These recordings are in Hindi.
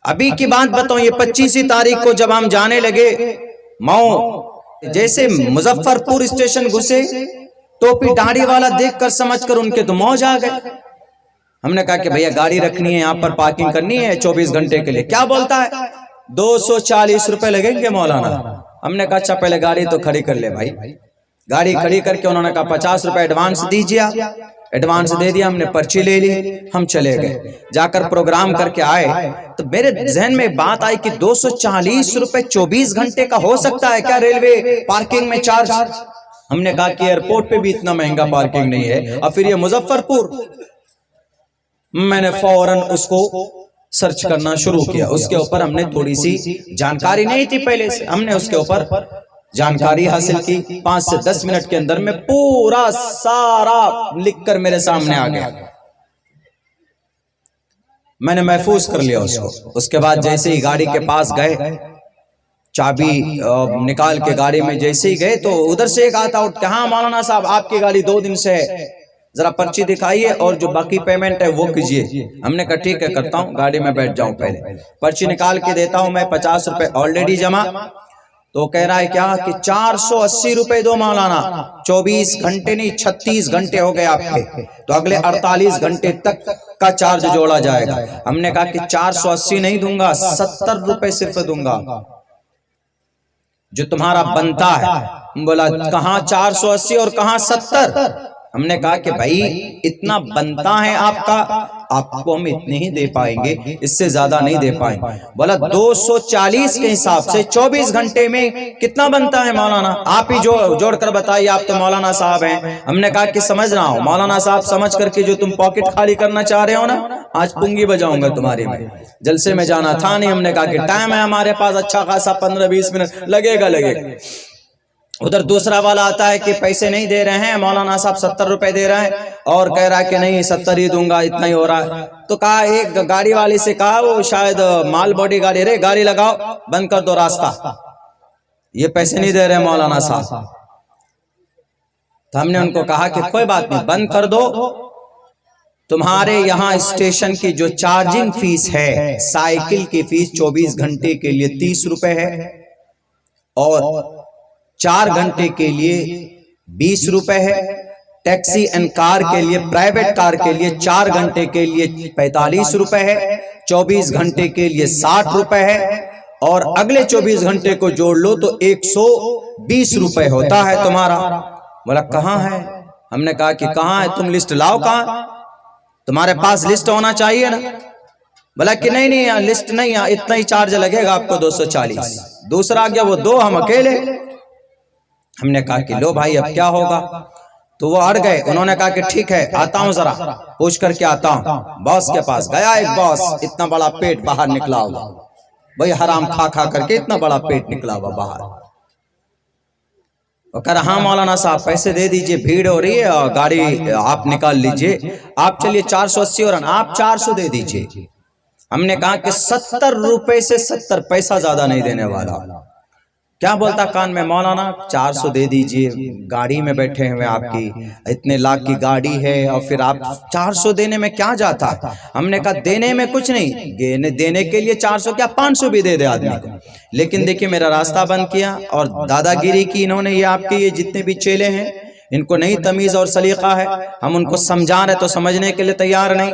अभी की बात बताऊं, ये 25 तारीख को जब हम जाने लगे मऊ, जैसे मुजफ्फरपुर स्टेशन घुसे, टोपी दाढ़ी वाला देखकर समझकर उनके तो मौज आ गए। हमने कहा कि भैया गाड़ी रखनी है, यहाँ पर पार्किंग करनी है 24 घंटे के लिए। क्या बोलता है 240 रुपए लगेंगे मौलाना। हमने कहा अच्छा पहले गाड़ी तो खड़ी कर ले भाई। गाड़ी खड़ी करके उन्होंने कहा 50 रुपए एडवांस दीजिए आप। एडवांस दे दिया, हमने पर्ची ले ली, हम चले गए। जाकर प्रोग्राम करके आए तो मेरे जहन में बात आई कि 240 रुपए 24 घंटे का हो सकता है क्या रेलवे पार्किंग में चार्ज। हमने कहा कि एयरपोर्ट पे भी इतना महंगा पार्किंग नहीं है, और फिर ये मुजफ्फरपुर। मैंने फौरन उसको सर्च करना शुरू किया। उसके ऊपर हमने थोड़ी सी जानकारी नहीं थी पहले से, हमने उसके ऊपर जानकारी हासिल की। 5 से 10 मिनट के अंदर में पूरा सारा लिखकर मेरे सामने आ गया। मैंने महफूज कर लिया उसको। उसके बाद जैसे ही गाड़ी के पास गए, चाबी निकाल के गाड़ी में जैसे ही गए तो उधर से एक आता उठ के, हाँ मौलाना साहब आपकी गाड़ी 2 दिन से है, जरा पर्ची दिखाइए और जो बाकी पेमेंट है वो कीजिए। हमने कहा ठीक है करता हूँ, गाड़ी में बैठ जाऊं। पहले पर्ची निकाल के देता हूं मैं, 50 रुपए ऑलरेडी जमा। तो कह रहा है क्या कि 480 रुपए दो मौलाना, 24 घंटे नहीं 36 घंटे हो गए आपके, तो अगले 48 घंटे तक का चार्ज जोड़ा जाएगा। हमने कहा कि 480 नहीं दूंगा, 70 रुपए सिर्फ दूंगा जो तुम्हारा बनता है। बोला कहां 480 और कहां 70। हमने कहा कि भाई इतना बनता है आपका, आपको हम इतने ही दे पाएंगे, इससे ज्यादा नहीं दे पाएंगे। बोला 240 के हिसाब से 24 घंटे में कितना बनता है मौलाना, आप ही जोड़ कर बताइए, आप तो मौलाना साहब हैं। हमने कहा कि समझ रहा हूं मौलाना साहब, समझ करके जो तुम पॉकेट खाली करना चाह रहे हो ना, आज पुंगी बजाऊंगा तुम्हारी में। जलसे में जाना था नहीं। हमने कहा कि टाइम है हमारे पास अच्छा खासा, 15-20 मिनट लगेगा। उधर दूसरा वाला आता है कि पैसे नहीं दे रहे हैं मौलाना साहब, 70 रुपए दे रहे हैं, और कह रहा है कि नहीं 70 ही दूंगा, इतना ही हो रहा है। तो कहा एक गाड़ी वाले से कहा, वो शायद माल बॉडी गाड़ी, रे गाड़ी लगाओ, बंद कर दो रास्ता, ये पैसे नहीं दे रहे मौलाना साहब। तो हमने उनको कहा कि कोई बात नहीं, बंद कर दो। तुम्हारे यहाँ स्टेशन की जो चार्जिंग फीस है, साइकिल की फीस 24 घंटे के लिए 30 रुपए है, और 4 घंटे के लिए 20 रुपए है। टैक्सी एंड कार के लिए, प्राइवेट कार के लिए 4 घंटे के लिए 45 रुपए है, 24 घंटे के लिए 60 रुपए है, और अगले 24 घंटे को जोड़ लो तो 120 रुपए होता है तुम्हारा। बोला कहाँ है? हमने कहा कि कहाँ है, तुम लिस्ट लाओ, कहाँ तुम्हारे पास लिस्ट होना चाहिए ना। बोला कि नहीं नहीं लिस्ट नहीं, इतना ही चार्ज लगेगा आपको 240। दूसरा आ गया वो 2, हम अकेले। हमने कहा कि लो भाई अब क्या होगा। तो वो अड़ गए। उन्होंने कहा कि ठीक है आता हूं, जरा पूछ करके आता हूं। बॉस के पास गया, एक बॉस, इतना बड़ा पेट बाहर निकला हुआ भाई, हराम खा खा करके इतना बड़ा पेट निकला हुआ बाहर। वो कह रहा हाँ मौलाना साहब पैसे दे दीजिए, भीड़ हो रही है और गाड़ी आप निकाल लीजिए, आप चलिए 480 और आप 400 दे दीजिए। हमने कहा कि 70 रुपए से 70 पैसा ज्यादा नहीं देने वाला। क्या बोलता कान में, मौलाना 400 दे दीजिए, गाड़ी में बैठे हुए आपकी, इतने लाख की गाड़ी है और फिर आप 400 देने में क्या जाता। हमने कहा देने में कुछ नहीं, देने के लिए 400 क्या 500 भी दे दे आदमी को, लेकिन देखिए मेरा रास्ता बंद किया। और दादागिरी की इन्होंने, ये आपके ये जितने भी चेले हैं, इनको नहीं तमीज और सलीका है। हम उनको समझा रहे तो समझने के लिए तैयार नहीं।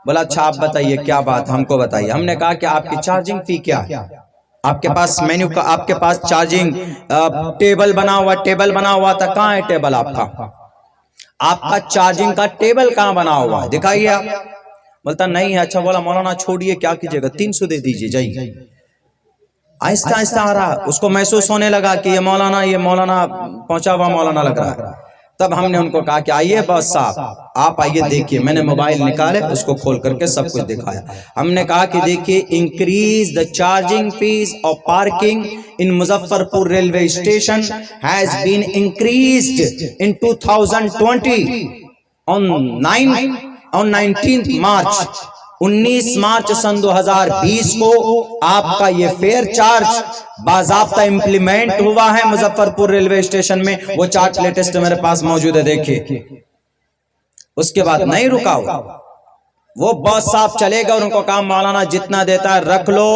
बोला अच्छा आप बताइए क्या बात, हमको बताइए। हमने कहा कि आपकी चार्जिंग फी क्या है, आपके पास मेन्यू का, आपके पास चार्जिंग टेबल बना हुआ था, कहाँ है टेबल आपका, आपका चार्जिंग का टेबल कहाँ बना हुआ है, दिखाइए आप। बोलता नहीं है। अच्छा बोला मौलाना छोड़िए क्या कीजिएगा, 300 दे दीजिए जाइए। आहिस्ता आहिस्ता आ रहा, उसको महसूस होने लगा कि ये मौलाना पहुंचा हुआ मौलाना लग रहा है। तब हमने उनको कहा कि आइए बॉस साहब आप आइए देखिए। मैंने मोबाइल निकाले, उसको खोल करके सब कुछ दिखाया। हमने कहा कि देखिए increase the charging fees of parking in Muzaffarpur railway station has been increased in 2020 on 19 March 19 मार्च सन 2020 को आपका ये फेयर चार्ज बाज़ाब्ता इम्प्लीमेंट हुआ है मुजफ्फरपुर रेलवे स्टेशन में। वो चार्ट लेटेस्ट मेरे पास मौजूद है, देखिए। उसके बाद नहीं रुका हुआ, वो बॉस साहब चले गए, उनको कहा मौलाना जितना देता है रख लो।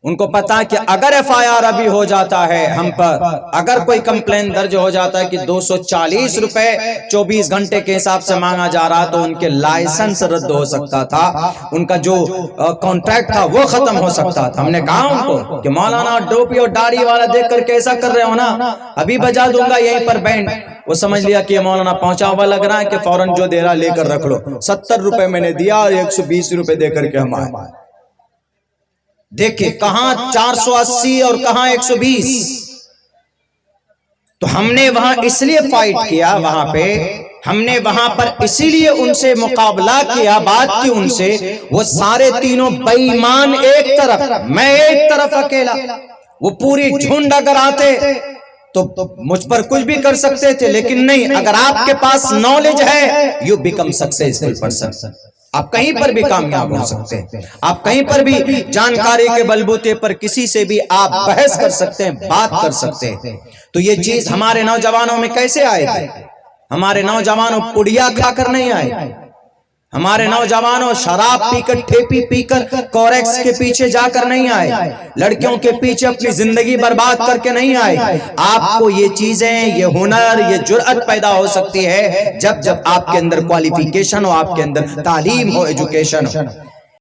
उनको पता है कि अगर एफआईआर अभी हो जाता है हम पर, अगर कोई कंप्लेन दर्ज हो जाता है कि 240 रुपए 24 घंटे के हिसाब से मांगा जा रहा, तो उनके लाइसेंस रद्द हो सकता था, उनका जो कॉन्ट्रैक्ट था वो खत्म हो सकता था। हमने कहा उनको कि मौलाना टोपी और दाढ़ी वाला देख कर कैसा कर रहे हो ना, अभी बजा दूंगा यहीं पर बैंड। वो समझ लिया कि मौलाना पहुंचा हुआ लग रहा है कि फौरन जो दे रहा लेकर रख लो। 70 रुपए मैंने दिया और 120 रुपए देकर के हम आए। देखिए कहां 480 और कहां 120। तो हमने वहां इसलिए फाइट किया, वहां पे हमने वहां पर इसीलिए उनसे मुकाबला किया, बात की उनसे। वो सारे तीनों बेईमान एक तरफ, मैं एक तरफ अकेला। वो पूरी झुंड अगर आते तो मुझ पर कुछ भी कर सकते थे, लेकिन नहीं, अगर आपके पास नॉलेज है यू बिकम सक्सेसफुल पर्सन। आप कहीं पर भी कामयाब हो सकते हैं, आप कहीं पर भी जानकारी के बलबूते पर किसी से भी आप बहस कर सकते हैं, बात कर सकते हैं। तो ये चीज हमारे नौजवानों में कैसे आए थे? हमारे नौजवानों पुड़िया खाकर नहीं आए, हमारे नौजवानों शराब पीकर, ठेपी पीकर, कोरेक्स के पीछे जाकर नहीं आए, लड़कियों के पीछे अपनी जिंदगी बर्बाद करके नहीं आए। आपको ये चीजें, ये हुनर, ये जुर्अत पैदा हो सकती है जब जब आपके अंदर क्वालिफिकेशन हो, आपके अंदर तालीम हो, एजुकेशन हो।